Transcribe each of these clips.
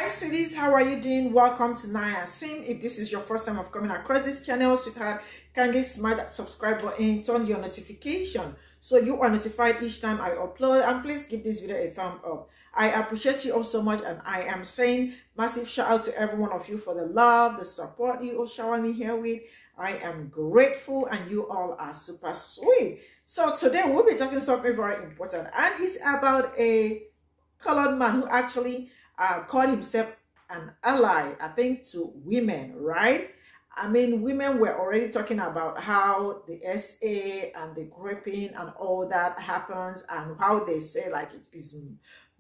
Hi sweeties, how are you doing? Welcome to Naya Sim. If this is your first time of coming across this channel, sweetheart, kindly smash that subscribe button, turn your notification so you are notified each time I upload, and please give this video a thumb up. I appreciate you all so much, and I am saying massive shout out to every one of you for the love, the support you all shower me here with. I am grateful, and you all are super sweet. So today we'll be talking something very important, and it's about a colored man who actually called himself an ally, I think, to women, right? I mean, women were already talking about how the SA and the raping and all that happens, and how they say like it is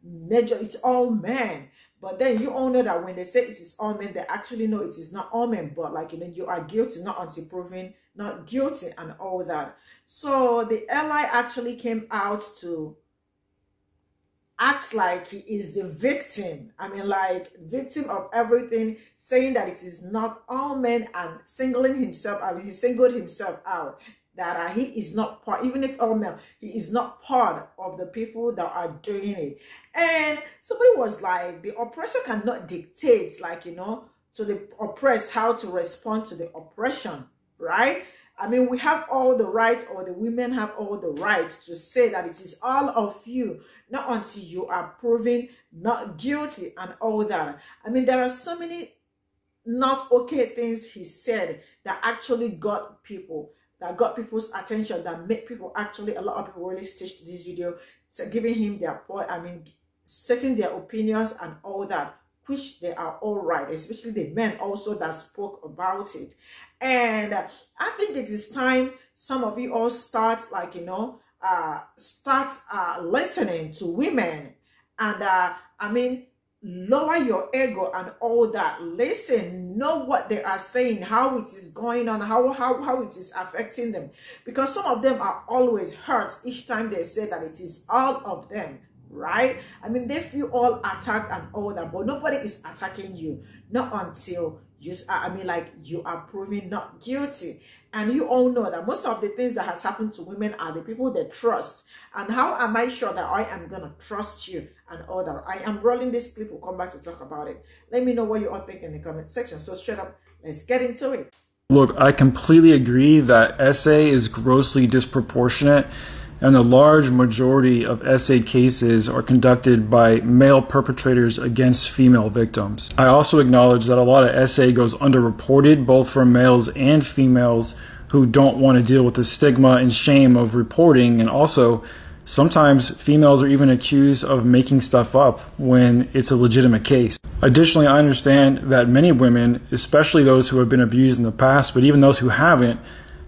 major, it's all men. But then you all know that when they say it is all men, they actually know it is not all men, but like, you know, you are guilty not until proven not guilty and all that. So the ally actually came out to acts like he is the victim. I mean, like, victim of everything, saying that it is not all men, and singling himself, I mean, he singled himself out, that he is not part, even if all men, he is not part of the people that are doing it. And somebody was like, the oppressor cannot dictate, like, you know, to the oppressed how to respond to the oppression, right? I mean, we have all the right, or the women have all the right to say that it is all of you, not until you are proven not guilty and all that. I mean, there are so many not okay things he said that actually got people's attention, that made people actually, a lot of people really stitched this video, to giving him their point, I mean, setting their opinions and all that, which they are all right, especially the men also that spoke about it. And I think it is time some of you all start, like, you know, listening to women, and I mean, lower your ego and all that. Listen, know what they are saying, how it is going on, how it is affecting them, because some of them are always hurt each time they say that it is all of them, right? I mean, they feel all attacked and all that, but nobody is attacking you, not until you, I mean, like, you are proven not guilty. And you all know that most of the things that has happened to women are the people they trust. And how am I sure that I am gonna trust you and all that? I am rolling this clip. We'll come back to talk about it. Let me know what you all think in the comment section. So straight up, let's get into it. Look, I completely agree that SA is grossly disproportionate, and a large majority of SA cases are conducted by male perpetrators against female victims. I also acknowledge that a lot of SA goes underreported, both for males and females who don't want to deal with the stigma and shame of reporting, and also sometimes females are even accused of making stuff up when it's a legitimate case. Additionally, I understand that many women, especially those who have been abused in the past, but even those who haven't,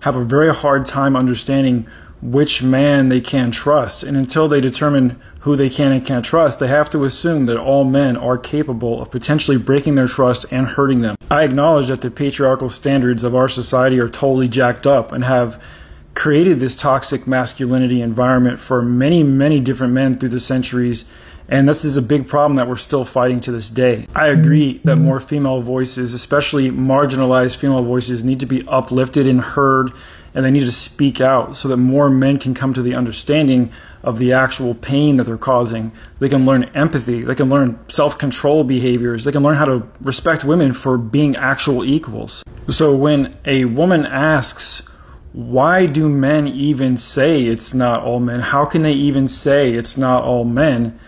have a very hard time understanding which man they can trust, and until they determine who they can and can't trust, they have to assume that all men are capable of potentially breaking their trust and hurting them. I acknowledge that the patriarchal standards of our society are totally jacked up and have created this toxic masculinity environment for many, many different men through the centuries, and this is a big problem that we're still fighting to this day. I agree that more female voices, especially marginalized female voices, need to be uplifted and heard, and they need to speak out so that more men can come to the understanding of the actual pain that they're causing. They can learn empathy, they can learn self-control behaviors, they can learn how to respect women for being actual equals. So when a woman asks, why do men even say it's not all men? How can they even say it's not all men?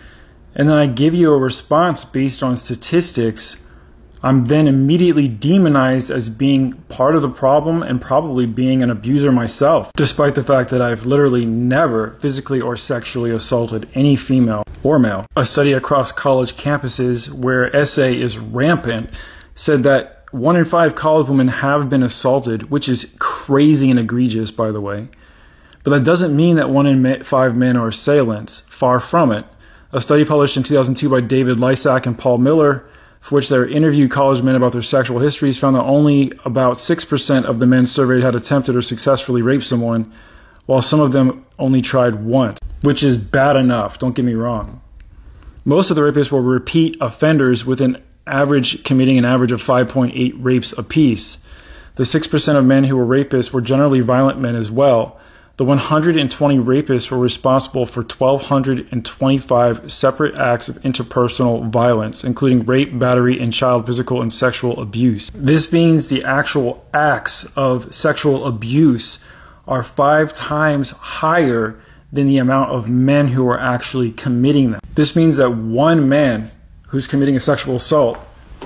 And then I give you a response based on statistics, I'm then immediately demonized as being part of the problem and probably being an abuser myself, despite the fact that I've literally never physically or sexually assaulted any female or male. A study across college campuses where SA is rampant said that 1 in 5 college women have been assaulted, which is crazy and egregious, by the way. But that doesn't mean that 1 in 5 men are assailants. Far from it. A study published in 2002 by David Lysack and Paul Miller, for which they interviewed college men about their sexual histories, found that only about 6% of the men surveyed had attempted or successfully raped someone, while some of them only tried once, which is bad enough, don't get me wrong. Most of the rapists were repeat offenders, with an average committing an average of 5.8 rapes apiece. The 6% of men who were rapists were generally violent men as well, The 120 rapists were responsible for 1,225 separate acts of interpersonal violence, including rape, battery, and child physical and sexual abuse. This means the actual acts of sexual abuse are 5 times higher than the amount of men who are actually committing them. This means that one man who's committing a sexual assault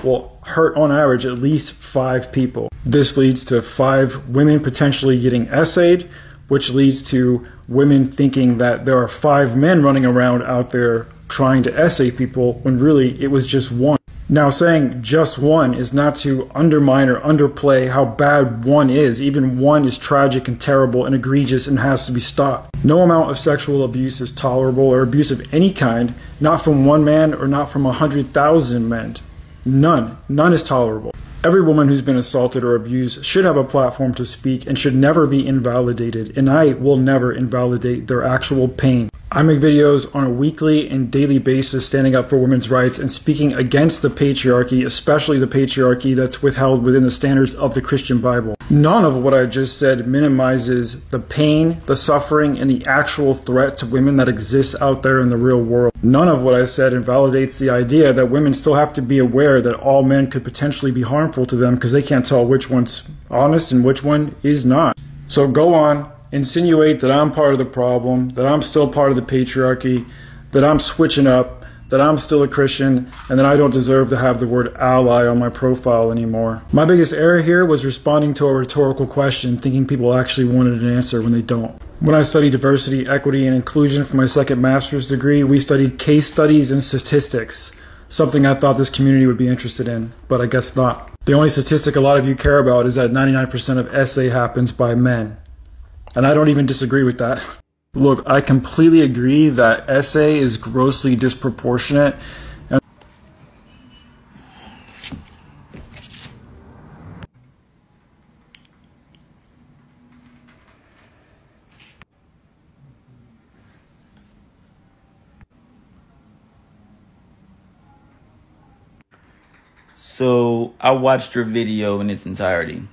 will hurt on average at least 5 people. This leads to 5 women potentially getting essayed, which leads to women thinking that there are 5 men running around out there trying to essay people when really it was just one. Now, saying just one is not to undermine or underplay how bad one is. Even one is tragic and terrible and egregious and has to be stopped. No amount of sexual abuse is tolerable, or abuse of any kind, not from one man or not from 100,000 men. None is tolerable. Every woman who's been assaulted or abused should have a platform to speak and should never be invalidated, and I will never invalidate their actual pain. I make videos on a weekly and daily basis standing up for women's rights and speaking against the patriarchy, especially the patriarchy that's withheld within the standards of the Christian Bible. None of what I just said minimizes the pain, the suffering, and the actual threat to women that exists out there in the real world. None of what I said invalidates the idea that women still have to be aware that all men could potentially be harmful to them because they can't tell which one's honest and which one is not. So go on. Insinuate that I'm part of the problem, that I'm still part of the patriarchy, that I'm switching up, that I'm still a Christian, and that I don't deserve to have the word ally on my profile anymore. My biggest error here was responding to a rhetorical question, thinking people actually wanted an answer when they don't. When I studied diversity, equity, and inclusion for my second master's degree, we studied case studies and statistics, something I thought this community would be interested in, but I guess not. The only statistic a lot of you care about is that 99% of essay happens by men. And I don't even disagree with that. Look, I completely agree that essay is grossly disproportionate. So I watched your video in its entirety,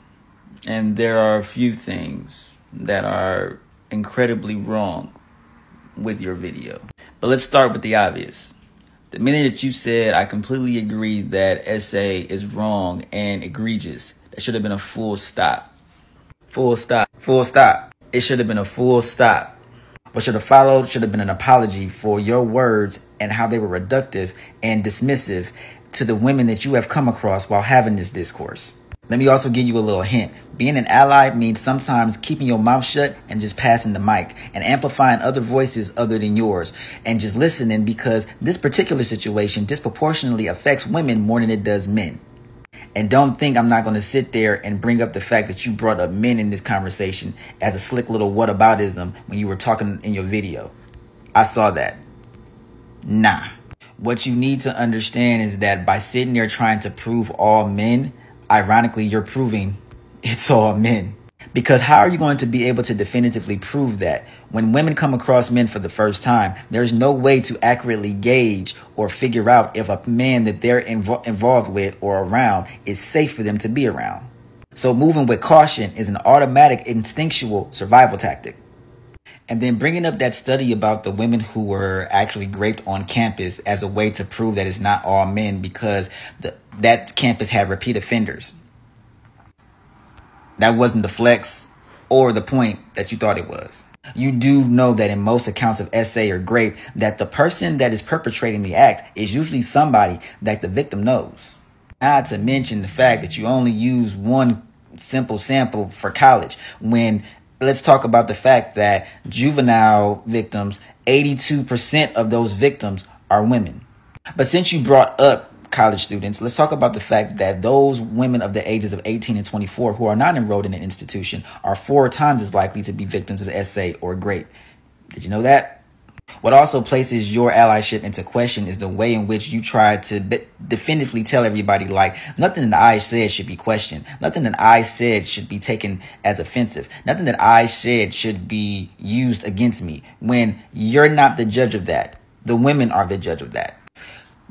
and there are a few things that are incredibly wrong with your video. But let's start with the obvious. The minute that you said, I completely agree that essay is wrong and egregious, that should have been a full stop. Full stop. Full stop. It should have been a full stop. What should have followed should have been an apology for your words and how they were reductive and dismissive to the women that you have come across while having this discourse. Let me also give you a little hint. Being an ally means sometimes keeping your mouth shut and just passing the mic and amplifying other voices other than yours and just listening, because this particular situation disproportionately affects women more than it does men. And don't think I'm not going to sit there and bring up the fact that you brought up men in this conversation as a slick little whataboutism when you were talking in your video. I saw that. Nah. What you need to understand is that by sitting there trying to prove all men, ironically, you're proving it's all men. Because how are you going to be able to definitively prove that? When women come across men for the first time, there's no way to accurately gauge or figure out if a man that they're involved with or around is safe for them to be around. So moving with caution is an automatic instinctual survival tactic. And then bringing up that study about the women who were actually raped on campus as a way to prove that it's not all men because that campus had repeat offenders. That wasn't the flex or the point that you thought it was. You do know that in most accounts of essay or rape, that the person that is perpetrating the act is usually somebody that the victim knows. Not to mention the fact that you only use one simple sample for college when let's talk about the fact that juvenile victims, 82% of those victims are women. But since you brought up college students, let's talk about the fact that those women of the ages of 18 and 24 who are not enrolled in an institution are 4 times as likely to be victims of the SA or rape. Did you know that? What also places your allyship into question is the way in which you try to definitively tell everybody, like, nothing that I said should be questioned. Nothing that I said should be taken as offensive. Nothing that I said should be used against me, when you're not the judge of that. The women are the judge of that.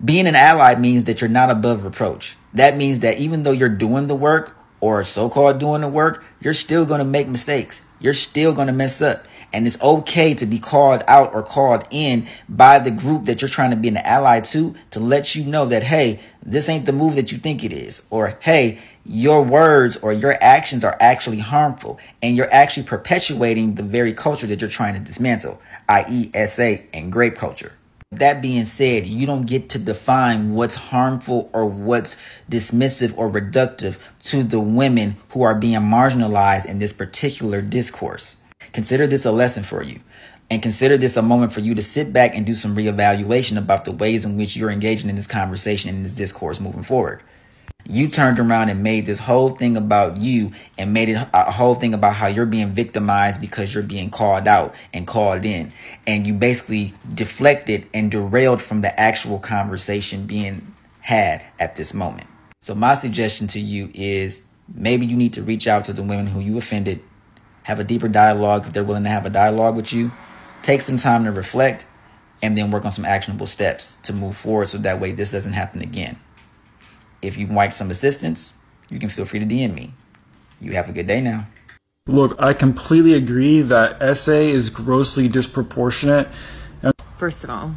Being an ally means that you're not above reproach. That means that even though you're doing the work, or so-called doing the work, you're still going to make mistakes. You're still going to mess up. And it's okay to be called out or called in by the group that you're trying to be an ally to let you know that, hey, this ain't the move that you think it is. Or, hey, your words or your actions are actually harmful. And you're actually perpetuating the very culture that you're trying to dismantle, i.e. SA and grape culture. That being said, you don't get to define what's harmful or what's dismissive or reductive to the women who are being marginalized in this particular discourse. Consider this a lesson for you, and consider this a moment for you to sit back and do some reevaluation about the ways in which you're engaging in this conversation and in this discourse moving forward. You turned around and made this whole thing about you and made it a whole thing about how you're being victimized because you're being called out and called in. And you basically deflected and derailed from the actual conversation being had at this moment. So my suggestion to you is maybe you need to reach out to the women who you offended, have a deeper dialogue if they're willing to have a dialogue with you, take some time to reflect, and then work on some actionable steps to move forward so that way this doesn't happen again. If you like some assistance, you can feel free to DM me. You have a good day now. Look, I completely agree that SA is grossly disproportionate. First of all,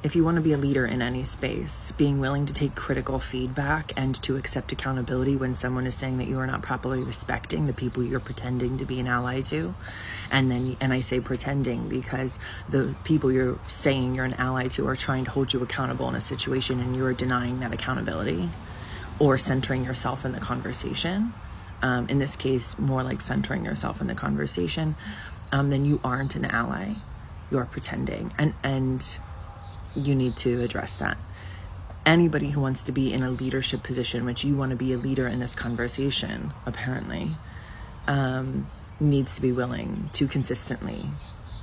if you want to be a leader in any space, being willing to take critical feedback and to accept accountability when someone is saying that you are not properly respecting the people you're pretending to be an ally to. And I say pretending because the people you're saying you're an ally to are trying to hold you accountable in a situation and you're denying that accountability or centering yourself in the conversation. In this case, more like centering yourself in the conversation, then you aren't an ally. You are pretending. And you need to address that. Anybody who wants to be in a leadership position, which you want to be a leader in this conversation, apparently, needs to be willing to consistently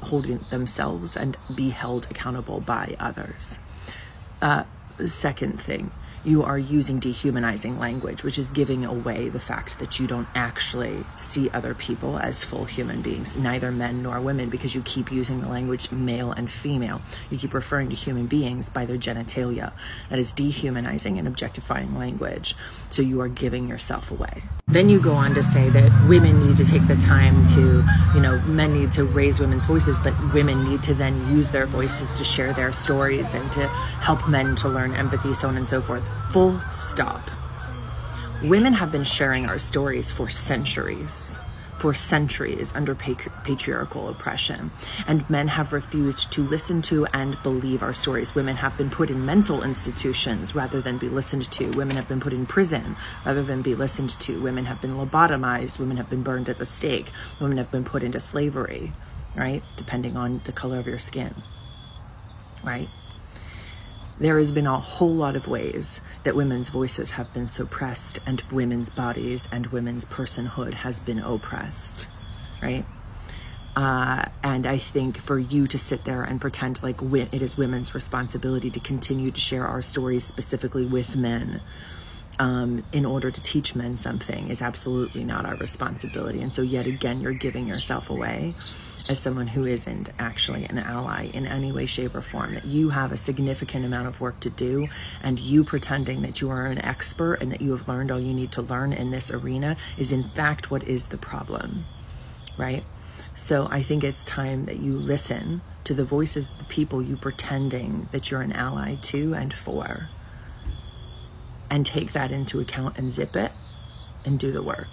hold themselves and be held accountable by others. Second thing, you are using dehumanizing language, which is giving away the fact that you don't actually see other people as full human beings, neither men nor women, because you keep using the language male and female. You keep referring to human beings by their genitalia. That is dehumanizing and objectifying language. So you are giving yourself away. Then you go on to say that women need to take the time to, men need to raise women's voices, but women need to then use their voices to share their stories and to help men to learn empathy, so on and so forth. Full stop. Women have been sharing our stories for centuries under patriarchal oppression, and men have refused to listen to and believe our stories. Women have been put in mental institutions rather than be listened to. Women have been put in prison rather than be listened to. Women have been lobotomized. Women have been burned at the stake. Women have been put into slavery, right? Depending on the color of your skin, right? There has been a whole lot of ways that women's voices have been suppressed and women's bodies and women's personhood has been oppressed, right? And I think for you to sit there and pretend like it is women's responsibility to continue to share our stories specifically with men in order to teach men something is absolutely not our responsibility. And so yet again, you're giving yourself away as someone who isn't actually an ally in any way, shape, or form, that you have a significant amount of work to do, and you pretending that you are an expert and that you have learned all you need to learn in this arena is in fact what is the problem, right? So I think it's time that you listen to the voices of the people you pretending that you're an ally to and for, and take that into account and zip it and do the work.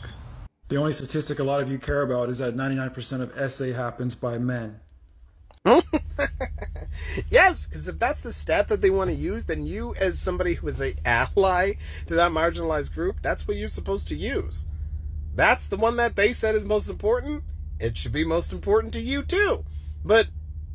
The only statistic a lot of you care about is that 99% of SA happens by men. Yes, because if that's the stat that they want to use, then you, as somebody who is an ally to that marginalized group, that's what you're supposed to use. That's the one that they said is most important. It should be most important to you too. But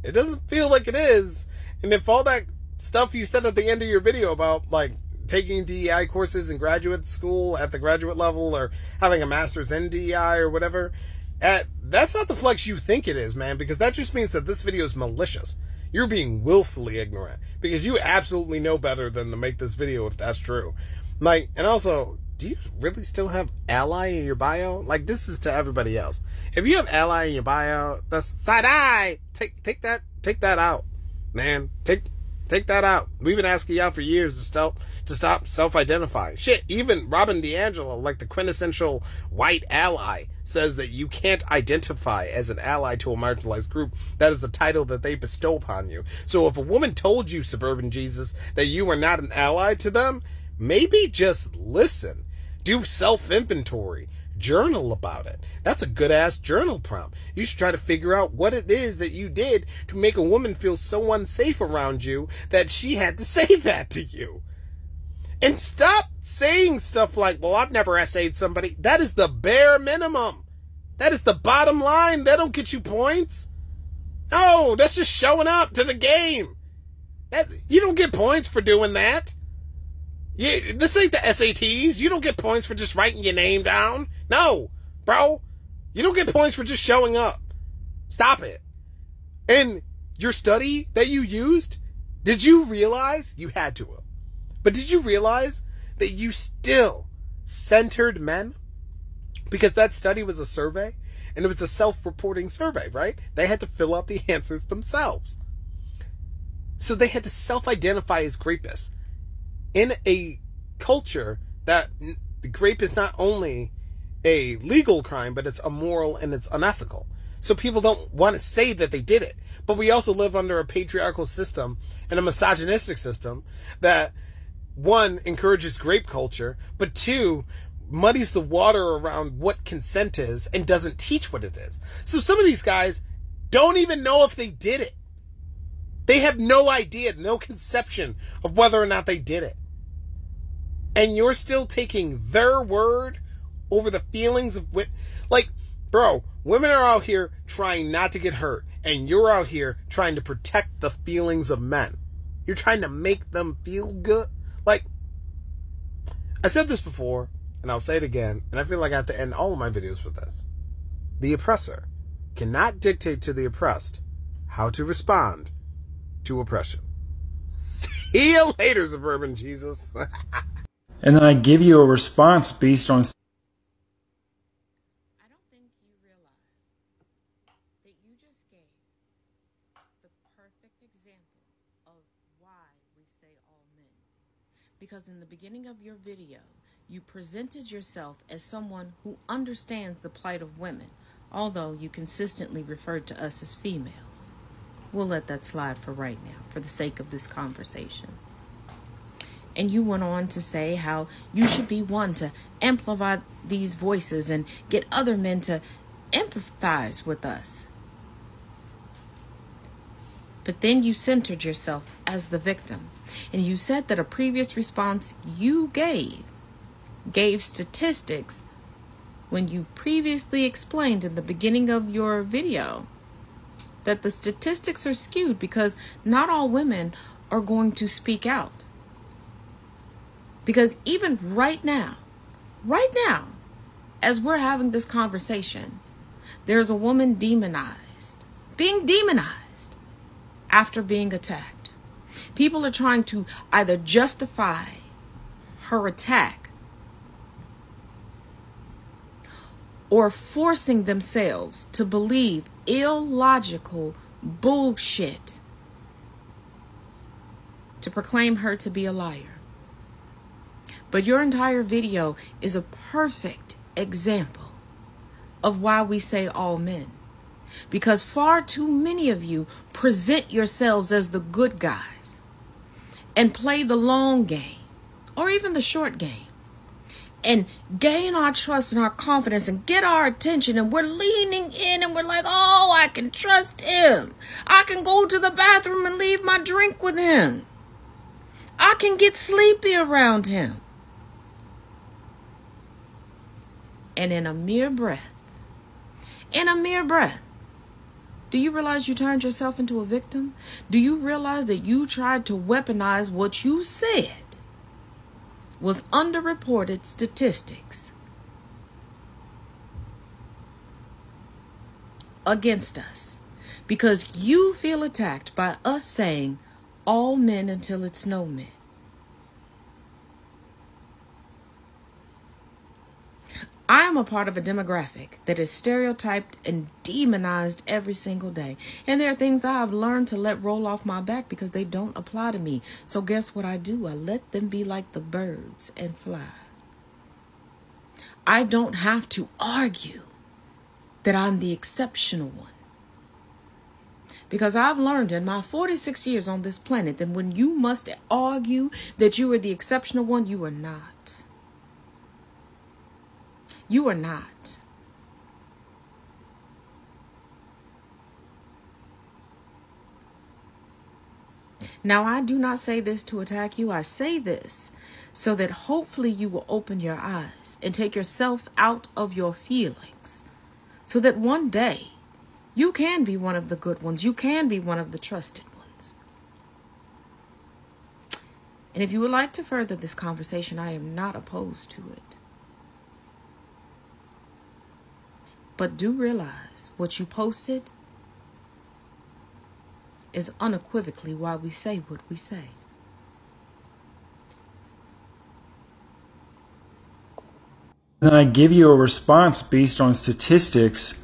it doesn't feel like it is. And if all that stuff you said at the end of your video about, like, taking DEI courses in graduate school at the graduate level or having a master's in DEI or whatever, that's not the flex you think it is, man, because that just means that this video is malicious. You're being willfully ignorant because you absolutely know better than to make this video if that's true. Like, and also, do you really still have ally in your bio? Like, this is to everybody else. If you have ally in your bio, that's side eye. Take that out, man. Take Take that out. We've been asking y'all for years to stop self-identifying. Shit, even Robin DiAngelo, like the quintessential white ally, says that you can't identify as an ally to a marginalized group. That is the title that they bestow upon you. So if a woman told you, Suburban Jesus, that you were not an ally to them, maybe just listen. Do self-inventory. Journal about it. That's a good-ass journal prompt. You should try to figure out what it is that you did to make a woman feel so unsafe around you that she had to say that to you. And stop saying stuff like, well, I've never essayed somebody. That is the bare minimum. That is the bottom line. That don't get you points. No, that's just showing up to the game. You don't get points for doing that. This ain't the SATs. You don't get points for just writing your name down. No, bro. You don't get points for just showing up. Stop it. And your study that you used, did you realize you had to have? But did you realize that you still centered men? Because that study was a survey, and it was a self-reporting survey, right? They had to fill out the answers themselves. So they had to self-identify as rapists. In a culture that rape is not only a legal crime, but it's immoral and it's unethical. So people don't want to say that they did it. But we also live under a patriarchal system and a misogynistic system that, one, encourages rape culture, but two, muddies the water around what consent is and doesn't teach what it is. So some of these guys don't even know if they did it. They have no idea, no conception of whether or not they did it. And you're still taking their word over the feelings of like, bro, women are out here trying not to get hurt, and you're out here trying to protect the feelings of men. You're trying to make them feel good. Like, I said this before, and I'll say it again, and I feel like I have to end all of my videos with this. The oppressor cannot dictate to the oppressed how to respond to oppression. See you later, Suburban Jesus. And then I give you a response based on... I don't think you realize that you just gave the perfect example of why we say all men. Because in the beginning of your video, you presented yourself as someone who understands the plight of women, although you consistently referred to us as females. We'll let that slide for right now, for the sake of this conversation. And you went on to say how you should be one to amplify these voices and get other men to empathize with us. But then you centered yourself as the victim. And you said that a previous response you gave statistics when you previously explained in the beginning of your video that the statistics are skewed because not all women are going to speak out. Because even right now, as we're having this conversation, there's a woman being demonized after being attacked. People are trying to either justify her attack or forcing themselves to believe illogical bullshit to proclaim her to be a liar. But your entire video is a perfect example of why we say all men. Because far too many of you present yourselves as the good guys and play the long game or even the short game and gain our trust and our confidence and get our attention, and we're leaning in and we're like, oh, I can trust him. I can go to the bathroom and leave my drink with him. I can get sleepy around him. And in a mere breath, do you realize you turned yourself into a victim? Do you realize that you tried to weaponize what you said was underreported statistics against us? Because you feel attacked by us saying all men until it's no men. I am a part of a demographic that is stereotyped and demonized every single day. And there are things I've learned to let roll off my back because they don't apply to me. So guess what I do? I let them be like the birds and fly. I don't have to argue that I'm the exceptional one. Because I've learned in my 46 years on this planet that when you must argue that you are the exceptional one, you are not. You are not. Now, I do not say this to attack you. I say this so that hopefully you will open your eyes and take yourself out of your feelings so that one day you can be one of the good ones. You can be one of the trusted ones. And if you would like to further this conversation, I am not opposed to it. But do realize what you posted is unequivocally why we say what we say. Then I give you a response based on statistics.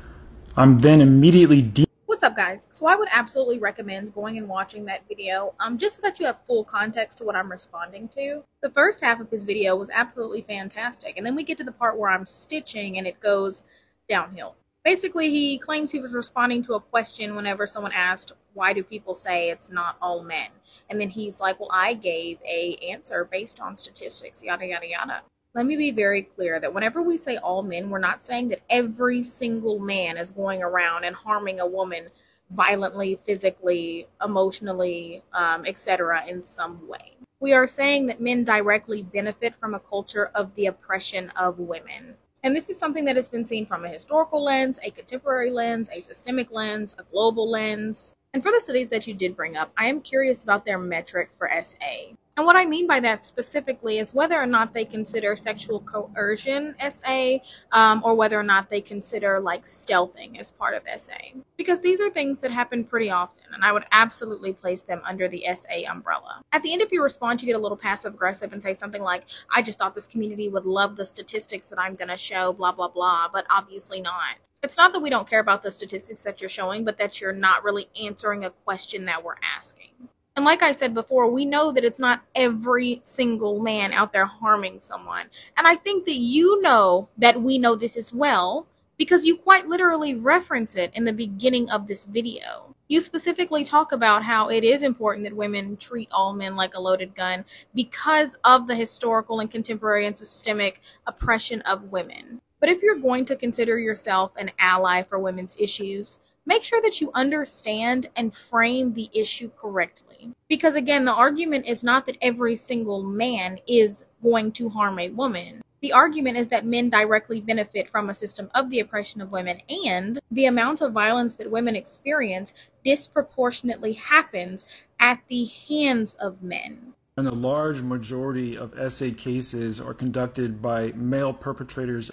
I'm then immediately What's up, guys? So I would absolutely recommend going and watching that video just so that you have full context to what I'm responding to. The first half of his video was absolutely fantastic, and then we get to the part where I'm stitching and it goes downhill. Basically, he claims he was responding to a question whenever someone asked, why do people say it's not all men? And then he's like, well, I gave a answer based on statistics, yada, yada, yada. Let me be very clear that whenever we say all men, we're not saying that every single man is going around and harming a woman violently, physically, emotionally, etc. in some way. We are saying that men directly benefit from a culture of the oppression of women. And this is something that has been seen from a historical lens, a contemporary lens, a systemic lens, a global lens. And for the studies that you did bring up, I am curious about their metric for SA. And what I mean by that specifically is whether or not they consider sexual coercion SA, or whether or not they consider like stealthing as part of SA. Because these are things that happen pretty often, and I would absolutely place them under the SA umbrella. At the end of your response, you get a little passive aggressive and say something like, I just thought this community would love the statistics that I'm going to show, blah, blah, blah, but obviously not. It's not that we don't care about the statistics that you're showing, but that you're not really answering a question that we're asking. And like I said before, we know that it's not every single man out there harming someone. And I think that you know that we know this as well, because you quite literally reference it in the beginning of this video. You specifically talk about how it is important that women treat all men like a loaded gun because of the historical and contemporary and systemic oppression of women. But if you're going to consider yourself an ally for women's issues, make sure that you understand and frame the issue correctly. Because again, the argument is not that every single man is going to harm a woman. The argument is that men directly benefit from a system of the oppression of women, and the amount of violence that women experience disproportionately happens at the hands of men. And a large majority of SA cases are conducted by male perpetrators.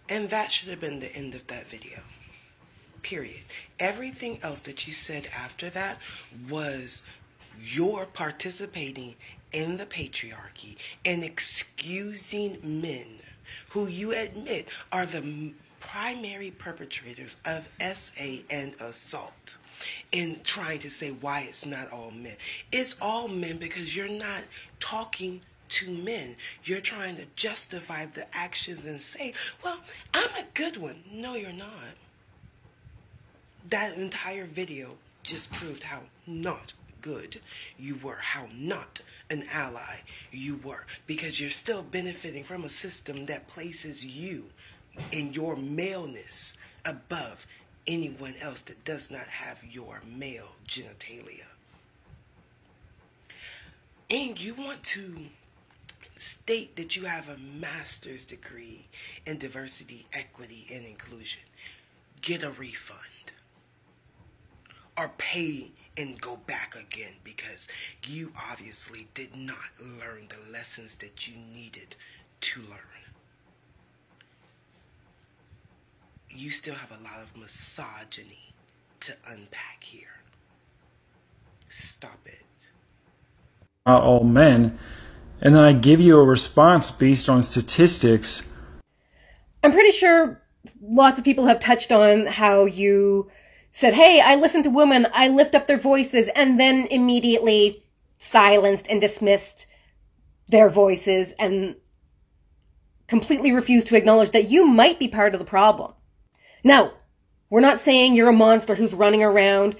And that should have been the end of that video. Period. Everything else that you said after that was your participating in the patriarchy and excusing men who you admit are the primary perpetrators of SA and assault, and trying to say why it's not all men. It's all men because you're not talking to men. You're trying to justify the actions and say, well, I'm a good one. No, you're not. That entire video just proved how not good you were, how not an ally you were, because you're still benefiting from a system that places you in your maleness above anyone else that does not have your male genitalia. And you want to state that you have a master's degree in diversity, equity, and inclusion. Get a refund. Or pay and go back again, because you obviously did not learn the lessons that you needed to learn. You still have a lot of misogyny to unpack here. Stop it. Not all men. And then I give you a response based on statistics. I'm pretty sure lots of people have touched on how you said, hey, I listen to women, I lift up their voices, and then immediately silenced and dismissed their voices and completely refused to acknowledge that you might be part of the problem. Now, we're not saying you're a monster who's running around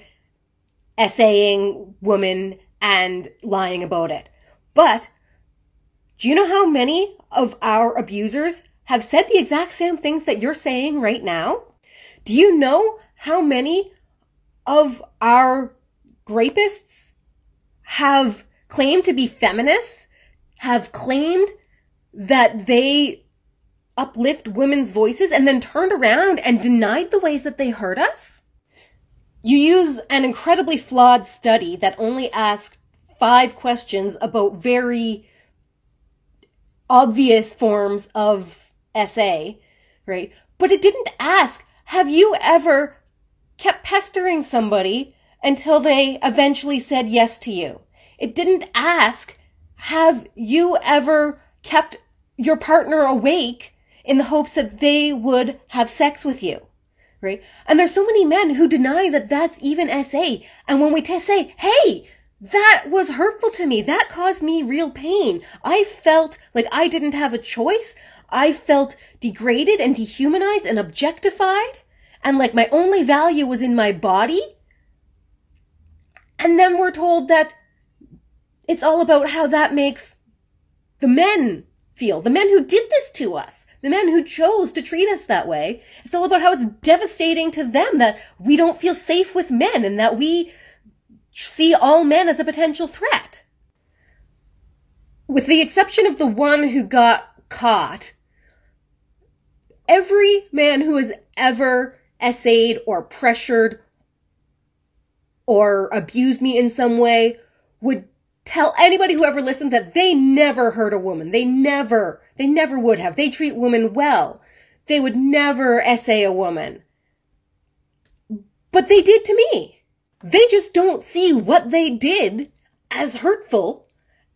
essaying women and lying about it. But do you know how many of our abusers have said the exact same things that you're saying right now? Do you know how many of our rapists have claimed to be feminists, have claimed that they uplift women's voices, and then turned around and denied the ways that they hurt us? You use an incredibly flawed study that only asked 5 questions about very obvious forms of SA, right? But it didn't ask, have you ever kept pestering somebody until they eventually said yes to you? It didn't ask, have you ever kept your partner awake in the hopes that they would have sex with you, right? And there's so many men who deny that that's even SA. And when we say, hey, that was hurtful to me, that caused me real pain, I felt like I didn't have a choice, I felt degraded and dehumanized and objectified, and like my only value was in my body. And then we're told that it's all about how that makes the men feel, the men who did this to us, the men who chose to treat us that way. It's all about how it's devastating to them that we don't feel safe with men and that we see all men as a potential threat. With the exception of the one who got caught, every man who has ever essayed or pressured or abused me in some way would tell anybody who ever listened that they never hurt a woman. They never would have. They treat women well. They would never essay a woman. But they did to me. They just don't see what they did as hurtful,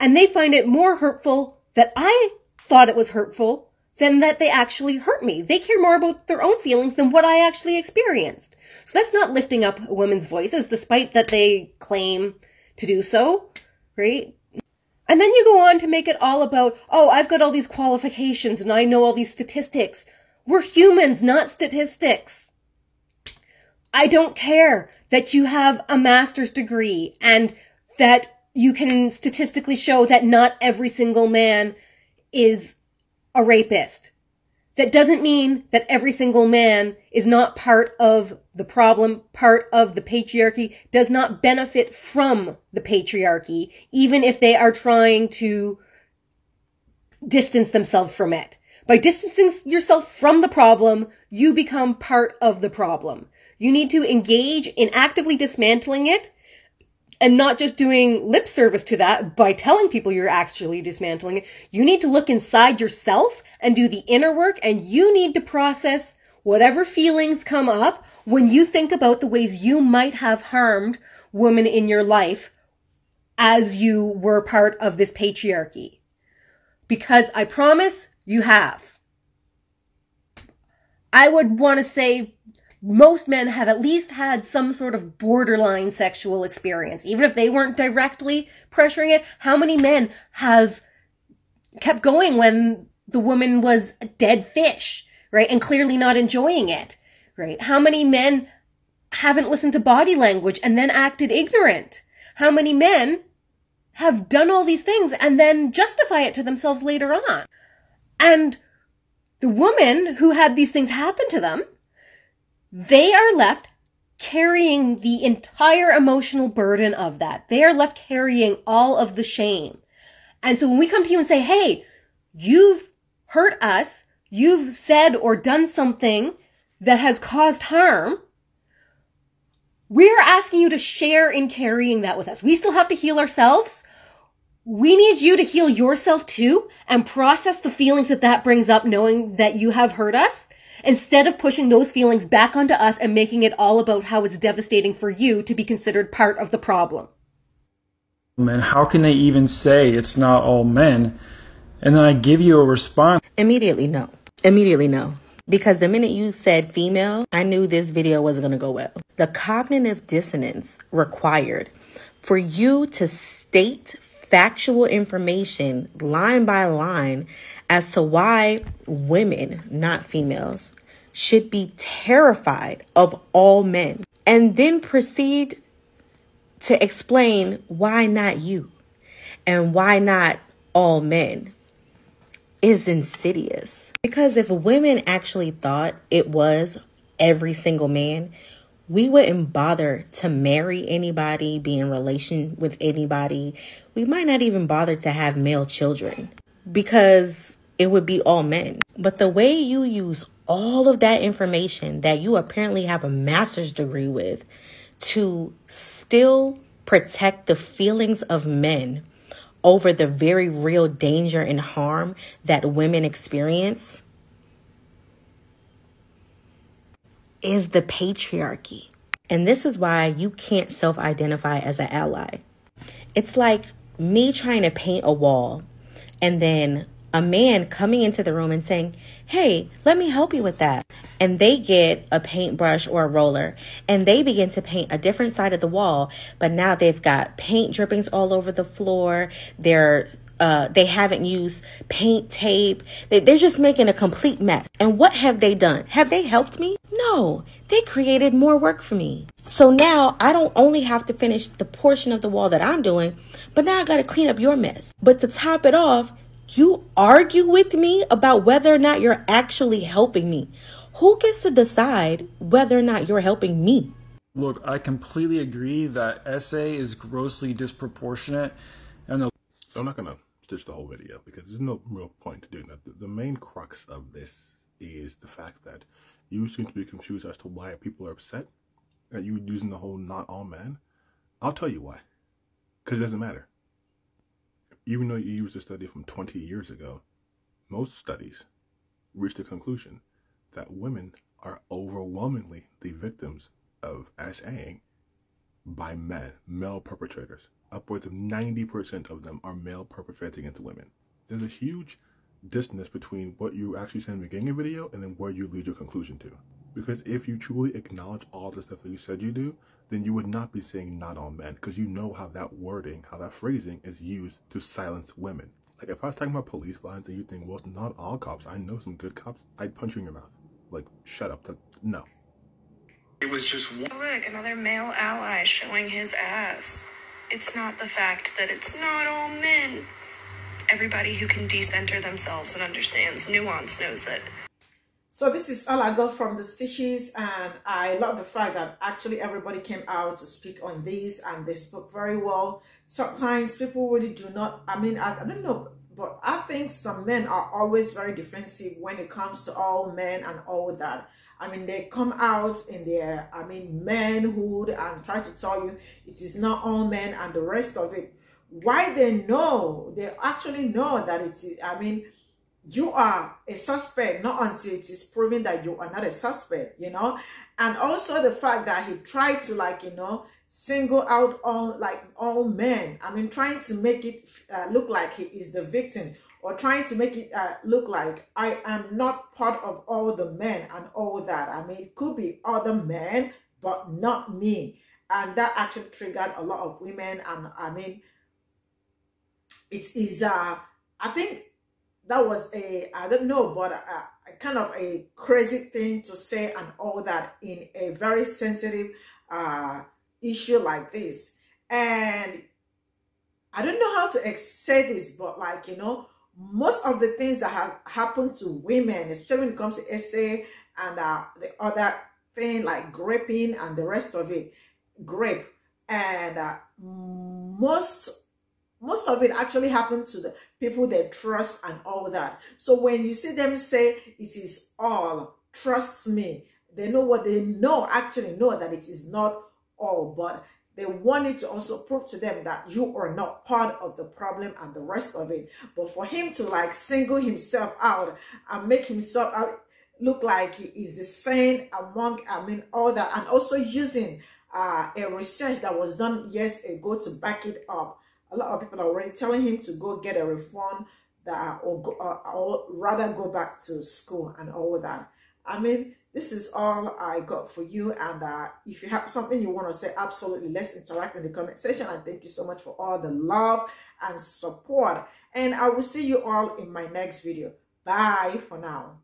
and they find it more hurtful that I thought it was hurtful than that they actually hurt me. They care more about their own feelings than what I actually experienced. So that's not lifting up women's voices, despite that they claim to do so, right? And then you go on to make it all about, oh, I've got all these qualifications and I know all these statistics. We're humans, not statistics. I don't care that you have a master's degree and that you can statistically show that not every single man is a rapist. That doesn't mean that every single man is not part of the problem, part of the patriarchy, does not benefit from the patriarchy, even if they are trying to distance themselves from it. By distancing yourself from the problem, you become part of the problem. You need to engage in actively dismantling it and not just doing lip service to that by telling people you're actually dismantling it. You need to look inside yourself and do the inner work, and you need to process whatever feelings come up when you think about the ways you might have harmed women in your life as you were part of this patriarchy. Because I promise you have. I would want to say most men have at least had some sort of borderline sexual experience. Even if they weren't directly pressuring it, how many men have kept going when the woman was a dead fish, right? And clearly not enjoying it, right? How many men haven't listened to body language and then acted ignorant? How many men have done all these things and then justify it to themselves later on? And the woman who had these things happen to them, they are left carrying the entire emotional burden of that. They are left carrying all of the shame. And so when we come to you and say, hey, you've hurt us, you've said or done something that has caused harm, we're asking you to share in carrying that with us. We still have to heal ourselves. We need you to heal yourself too and process the feelings that that brings up, knowing that you have hurt us, instead of pushing those feelings back onto us and making it all about how it's devastating for you to be considered part of the problem. And how can they even say it's not all men? And then I give you a response. Immediately no. Immediately no. Because the minute you said female, I knew this video wasn't going to go well. The cognitive dissonance required for you to state factual information line by line as to why women, not females, should be terrified of all men, and then proceed to explain why not you and why not all men is insidious. Because if women actually thought it was every single man, we wouldn't bother to marry anybody, be in relation with anybody. We might not even bother to have male children because it would be all men. But the way you use all of that information that you apparently have a master's degree with to still protect the feelings of men over the very real danger and harm that women experience is the patriarchy. And this is why you can't self-identify as an ally. It's like me trying to paint a wall and then a man coming into the room and saying, hey, let me help you with that. And they get a paintbrush or a roller and they begin to paint a different side of the wall. But now they've got paint drippings all over the floor. They haven't used paint tape. They're just making a complete mess. And what have they done? Have they helped me? No, they created more work for me. So now I don't only have to finish the portion of the wall that I'm doing, but now I got to clean up your mess. But to top it off, you argue with me about whether or not you're actually helping me. Who gets to decide whether or not you're helping me? Look, I completely agree that essay is grossly disproportionate. And so I'm not going to stitch the whole video because there's no real point to doing that. The main crux of this is the fact that you seem to be confused as to why people are upset at you using the whole not all men. I'll tell you why. Because it doesn't matter. Even though you used a study from 20 years ago, most studies reach the conclusion that women are overwhelmingly the victims of SAing by men, male perpetrators. Upwards of 90% of them are male perpetrating against women. There's a huge distance between what you actually say in the beginning of the video and then where you lead your conclusion to. Because if you truly acknowledge all the stuff that you said you do, then you would not be saying not all men, because you know how that wording, how that phrasing is used to silence women. Like if I was talking about police violence and you think, well, it's not all cops, I know some good cops, I'd punch you in your mouth. Like, shut up. No. It was just one. Look, another male ally showing his ass. It's not the fact that it's not all men. Everybody who can decenter themselves and understands nuance knows it. So this is all I got from the stitches, and I love the fact that actually everybody came out to speak on this and they spoke very well. Sometimes people really do not, I don't know, but I think some men are always very defensive when it comes to all men and all that. They come out in their, manhood and try to tell you it is not all men and the rest of it. Why they actually know that it is, you are a suspect, not until it is proven that you are not a suspect, and also the fact that he tried to single out all men. Trying to make it look like he is the victim, or trying to make it look like I am not part of all the men and all that. It could be other men, but not me. And that actually triggered a lot of women. And it is, I think, that was I don't know, but a kind of a crazy thing to say and all that in a very sensitive issue like this. And I don't know how to say this, but most of the things that have happened to women, especially when it comes to essay and the other thing like graping and the rest of it, grape, and most of it actually happened to the people they trust and all that. So when you see them say it is all, trust me, they know what they know, actually know that it is not all, but they wanted to also prove to them that you are not part of the problem and the rest of it. But for him to single himself out and make himself out look like he is the same among, all that, and also using a research that was done years ago to back it up. A lot of people are already telling him to go get a refund, or rather go back to school and all that. I mean, this is all I got for you. And if you have something you want to say, absolutely, let's interact in the comment section. And thank you so much for all the love and support. And I will see you all in my next video. Bye for now.